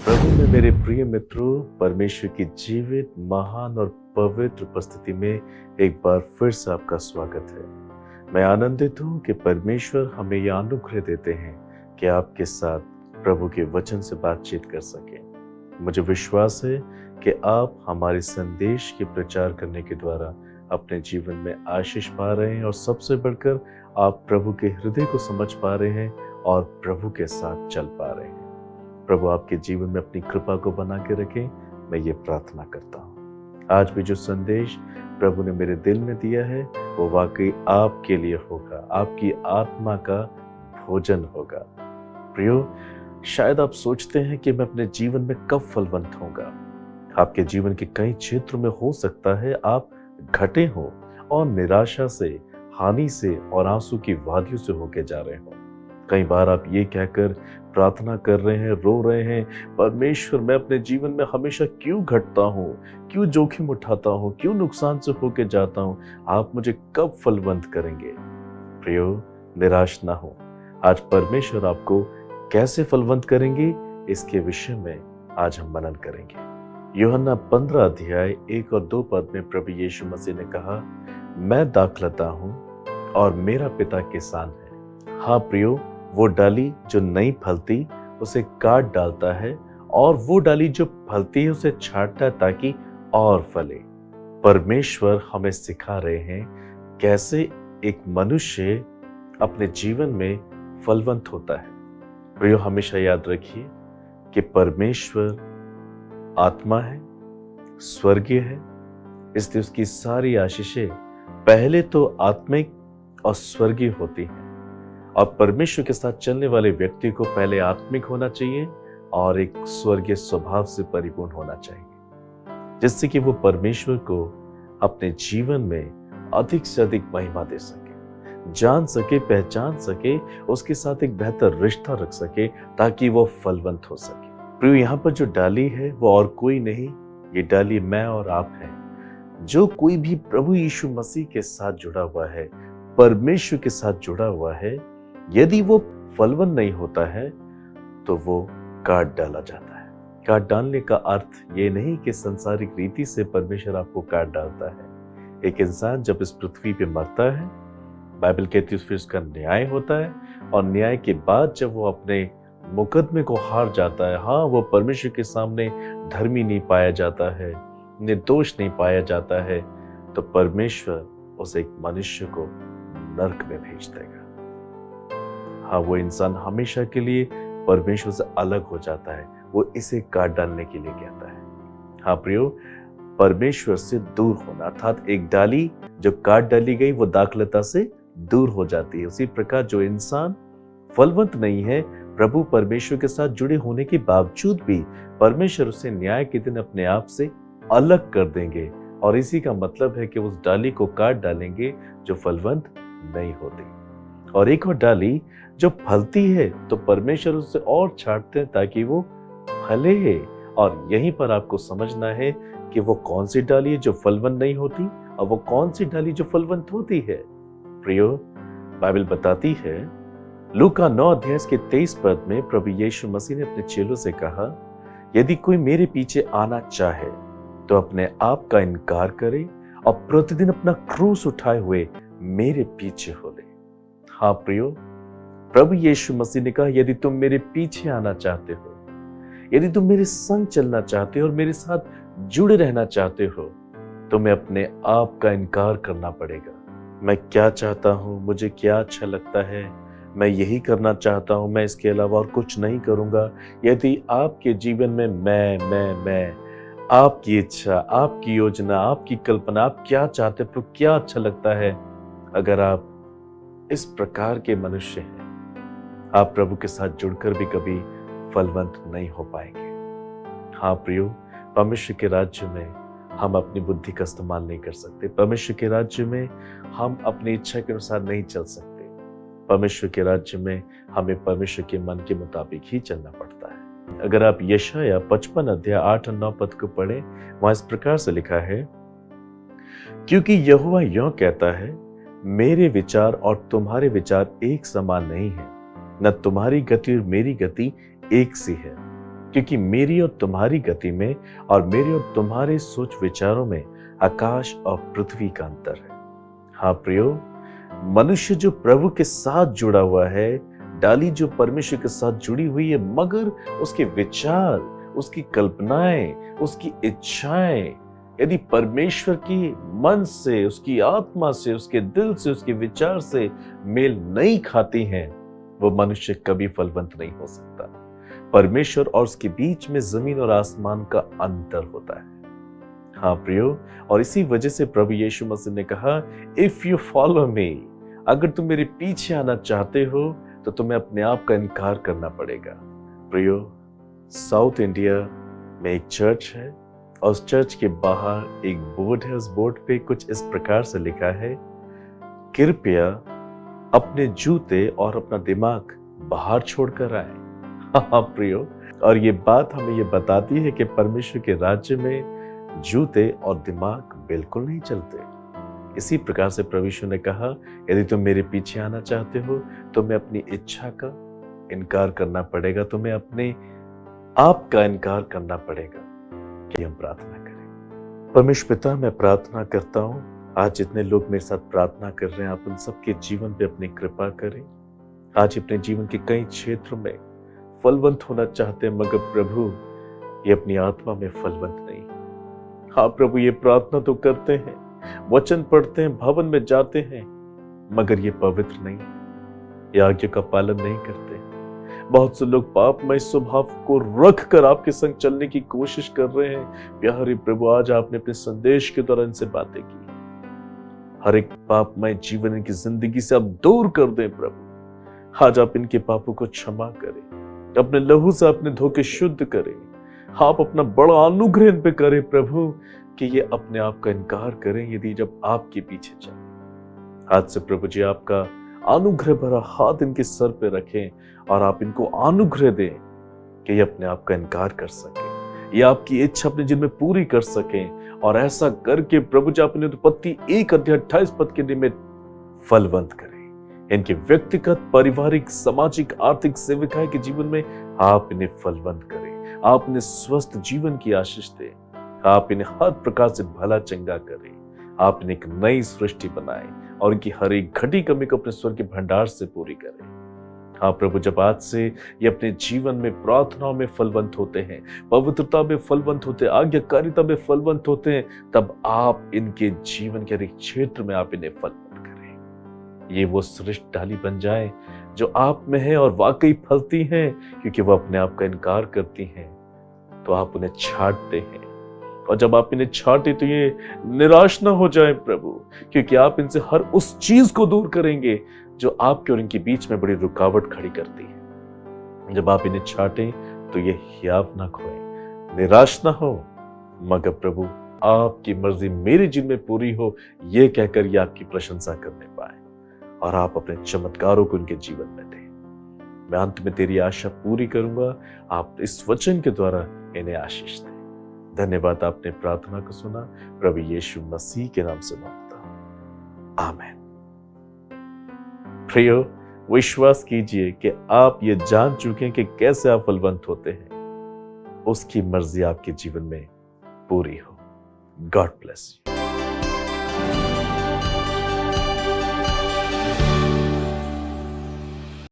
प्रभु में मेरे प्रिय मित्रों, परमेश्वर की जीवित, महान और पवित्र उपस्थिति में एक बार फिर से आपका स्वागत है। मैं आनंदित हूँ कि परमेश्वर हमें यह अनुग्रह देते हैं कि आपके साथ प्रभु के वचन से बातचीत कर सकें। मुझे विश्वास है कि आप हमारे संदेश के प्रचार करने के द्वारा अपने जीवन में आशीष पा रहे हैं और सबसे बढ़कर आप प्रभु के हृदय को समझ पा रहे हैं और प्रभु के साथ चल पा रहे हैं। प्रभु आपके जीवन में अपनी कृपा को बना के रखें, मैं ये प्रार्थना करता हूँ। आज भी जो संदेश प्रभु ने मेरे दिल में दिया है वो वाकई आपके लिए होगा, आपकी आत्मा का भोजन होगा। प्रियो, शायद आप सोचते हैं कि मैं अपने जीवन में कब फलवंत होऊंगा। आपके जीवन के कई क्षेत्रों में हो सकता है आप घटे हो और निराशा से, हानि से और आंसू की वादियों से होके जा रहे हो। कई बार आप ये कहकर प्रार्थना कर रहे हैं, रो रहे हैं, परमेश्वर मैं अपने जीवन में हमेशा क्यों घटता हूँ, क्यों जोखिम उठाता हूँ, क्यों नुकसान से होके जाता हूँ, आप मुझे कब फलवंत करेंगे। प्रियो, निराश ना हो। आज परमेश्वर आपको कैसे फलवंत करेंगे इसके विषय में आज हम मनन करेंगे। यूहन्ना 15 अध्याय 1 और 2 पद में प्रभु यीशु मसीह ने कहा, मैं दाखलता हूँ और मेरा पिता किसान है। हाँ प्रियो, वो डाली जो नहीं फलती उसे काट डालता है और वो डाली जो फलती है उसे छांटता है ताकि और फले। परमेश्वर हमें सिखा रहे हैं कैसे एक मनुष्य अपने जीवन में फलवंत होता है। प्रियो, हमेशा याद रखिए कि परमेश्वर आत्मा है, स्वर्गीय है, इसलिए उसकी सारी आशीषें पहले तो आत्मिक और स्वर्गीय होती हैं। और परमेश्वर के साथ चलने वाले व्यक्ति को पहले आत्मिक होना चाहिए और एक स्वर्गीय स्वभाव से परिपूर्ण होना चाहिए, जिससे कि वो परमेश्वर को अपने जीवन में अधिक से अधिक महिमा दे सके, जान सके, पहचान सके, उसके साथ एक बेहतर रिश्ता रख सके ताकि वो फलवंत हो सके। प्रियो, यहाँ पर जो डाली है वो और कोई नहीं, ये डाली मैं और आप हैं। जो कोई भी प्रभु यीशु मसीह के साथ जुड़ा हुआ है, परमेश्वर के साथ जुड़ा हुआ है, यदि वो फलवंत नहीं होता है तो वो काट डाला जाता है। काट डालने का अर्थ ये नहीं कि संसारिक रीति से परमेश्वर आपको काट डालता है। एक इंसान जब इस पृथ्वी पे मरता है, बाइबल कहती है फिर उसका न्याय होता है और न्याय के बाद जब वो अपने मुकदमे को हार जाता है, हाँ, वो परमेश्वर के सामने धर्मी नहीं पाया जाता है, निर्दोष नहीं पाया जाता है, तो परमेश्वर उस एक मनुष्य को नरक में भेज देगा। हाँ, वो इंसान हमेशा के लिए परमेश्वर से अलग हो जाता है। वो इसे काट डालने के लिए कहता है। हाँ प्रियो, परमेश्वर से दूर होना अर्थात एक डाली जो काट डाली गई वो दाखलता से दूर हो जाती है। उसी प्रकार जो इंसान फलवंत नहीं है, प्रभु परमेश्वर के साथ जुड़े होने के बावजूद भी परमेश्वर उसे न्याय के दिन अपने आप से अलग कर देंगे और इसी का मतलब है कि उस डाली को काट डालेंगे जो फलवंत नहीं होती। और एक और डाली जो फलती है तो परमेश्वर उसे और छांटते हैं ताकि वो फले। और यहीं पर आपको समझना है कि वो कौन सी डाली है जो फलवंत नहीं होती और वो कौन सी डाली जो फलवंत होती है। प्रियो, बाइबल बताती है, लूका 9 अध्याय के 23 पद में प्रभु यीशु मसीह ने अपने चेलों से कहा, यदि कोई मेरे पीछे आना चाहे तो अपने आप का इनकार करे और प्रतिदिन अपना क्रूस उठाए हुए मेरे पीछे हो ले। हाँ प्रियो, प्रभु यीशु मसीह ने कहा, यदि तुम मेरे पीछे आना चाहते हो, यदि तुम मेरे संग चलना चाहते हो और मेरे साथ जुड़े रहना चाहते हो, तुम्हें अपने आप का इनकार करना पड़ेगा। मैं क्या चाहता हूं, मुझे क्या अच्छा लगता है, मैं यही करना चाहता हूं, मैं इसके अलावा और कुछ नहीं करूंगा। यदि आपके जीवन में मैं, आपकी इच्छा, आपकी योजना, आपकी कल्पना, आप क्या चाहते हो, क्या अच्छा लगता है, अगर आप इस प्रकार के मनुष्य हैं, आप प्रभु के साथ जुड़कर भी कभी फलवंत नहीं हो पाएंगे। हाँ प्रियो, परमेश्वर के राज्य में हम अपनी बुद्धि का इस्तेमाल नहीं कर सकते। परमेश्वर के राज्य में हम अपनी इच्छा के अनुसार नहीं चल सकते। परमेश्वर के राज्य में हमें परमेश्वर के मन के मुताबिक ही चलना पड़ता है। अगर आप यशायाह 55 अध्याय 8 और 9 पद को पढ़ें, वहां इस प्रकार से लिखा है, क्योंकि यहोवा यूं कहता है, मेरे विचार और तुम्हारे विचार एक समान नहीं है, न तुम्हारी गति और मेरी गति एक सी है, क्योंकि मेरी और तुम्हारी गति में और मेरे और तुम्हारे सोच विचारों में आकाश और पृथ्वी का अंतर है। हाँ प्रियो, मनुष्य जो प्रभु के साथ जुड़ा हुआ है, डाली जो परमेश्वर के साथ जुड़ी हुई है, मगर उसके विचार, उसकी कल्पनाएं, उसकी इच्छाएं यदि परमेश्वर की मन से, उसकी आत्मा से, उसके दिल से, उसके विचार से मेल नहीं खाती हैं, वो मनुष्य कभी फलवंत नहीं हो सकता। परमेश्वर और उसके बीच में जमीन और आसमान का अंतर होता है। हाँ प्रियो, और इसी वजह से प्रभु यीशु मसीह ने कहा, इफ यू फॉलो मी, अगर तुम मेरे पीछे आना चाहते हो तो तुम्हें अपने आप का इनकार करना पड़ेगा। प्रियो, साउथ इंडिया में एक चर्च है और उस चर्च के बाहर एक बोर्ड है। उस बोर्ड पे कुछ इस प्रकार से लिखा है, कृपया अपने जूते और अपना दिमाग बाहर छोड़कर आए। हाँ प्रियो, और ये बात हमें ये बताती है कि परमेश्वर के राज्य में जूते और दिमाग बिल्कुल नहीं चलते। इसी प्रकार से प्रभु यीशु ने कहा, यदि तुम मेरे पीछे आना चाहते हो तो मैं अपनी इच्छा का इनकार करना पड़ेगा, तुम्हें अपने आप का इनकार करना पड़ेगा। कि हम प्रार्थना करें। परमेश्वर पिता, मैं प्रार्थना करता हूँ, आज जितने लोग मेरे साथ प्रार्थना कर रहे हैं, आप उन सबके जीवन पे अपनी कृपा करें। आज अपने जीवन के कई क्षेत्रों में फलवंत होना चाहते हैं, मगर प्रभु ये अपनी आत्मा में फलवंत नहीं। हाँ प्रभु, ये प्रार्थना तो करते हैं, वचन पढ़ते हैं, भवन में जाते हैं, मगर ये पवित्र नहीं, ये आज्ञा का पालन नहीं करते। बहुत से लोग पापमय स्वभाव को रख कर आपके संग चलने की कोशिश कर रहे हैं। प्यारे प्रभु, आज आपने अपने संदेश के द्वारा इनसे बातें की। हर एक पापमय जीवन इनकी जिंदगी से आप दूर कर दें प्रभु। आज आप इनके पापों को क्षमा करें, अपने लहू से अपने धोखे शुद्ध करें। आप अपना बड़ा अनुग्रह इन पे करें प्रभु, कि ये अपने आप का इनकार करें यदि जब आपके पीछे चलें। आज से प्रभु जी आपका अनुग्रह भरा हाथ इनके सर पे रखें और आप इनको अनुग्रह दें कि ये अपने आप का इनकार कर सके, ये आपकी इच्छा अपने जिनमें पूरी कर सकें। और ऐसा करके प्रभु जी अपने उत्पत्ति 1:28 के निमित्त फलवंत करें। इनके व्यक्तिगत, पारिवारिक, सामाजिक, आर्थिक, सेविकाएं के जीवन में आप इन्हें फलवंत करें। आप इन्हें स्वस्थ जीवन की आशीष दें। आप इन्हें हर प्रकार से भला चंगा करें। आप इन्हें एक नई सृष्टि बनाएं और इनकी हर एक घटी कमी को अपने स्वर्ग के भंडार से पूरी करें। हाँ प्रभु, जब आज से ये अपने जीवन में प्रार्थनाओं में फलवंत होते हैं, पवित्रता में फलवंत होते हैं, आज्ञाकारिता में फलवंत होते हैं, तब आप इनके जीवन के हर एक क्षेत्र में आप इन्हें फलवंत करें। ये वो श्रेष्ठ डाली बन जाए जो आप में है और वाकई फलती हैं, क्योंकि वो अपने आप का इनकार करती हैं तो आप उन्हें छांटते हैं। और जब आप इन्हें छांटे तो ये निराश ना हो जाए प्रभु, क्योंकि आप इनसे हर उस चीज को दूर करेंगे जो आपके और इनके बीच में बड़ी रुकावट खड़ी करती है। जब आप इन्हें छांटे तो ये हियाव ना खोए, निराश ना हो, मगर प्रभु आपकी मर्जी मेरे जीवन में पूरी हो, ये कहकर ये आपकी प्रशंसा करने पाए और आप अपने चमत्कारों को उनके जीवन में दें। मैं अंत में तेरी आशा पूरी करूंगा। आप इस वचन के द्वारा इन्हें आशीष दें। धन्यवाद, आपने प्रार्थना को सुना। प्रभु यीशु मसीह के नाम से मांगता हूं, आमीन। प्रियो, विश्वास कीजिए कि आप ये जान चुके हैं कि कैसे आप फलवंत होते हैं। उसकी मर्जी आपके जीवन में पूरी हो। God bless you.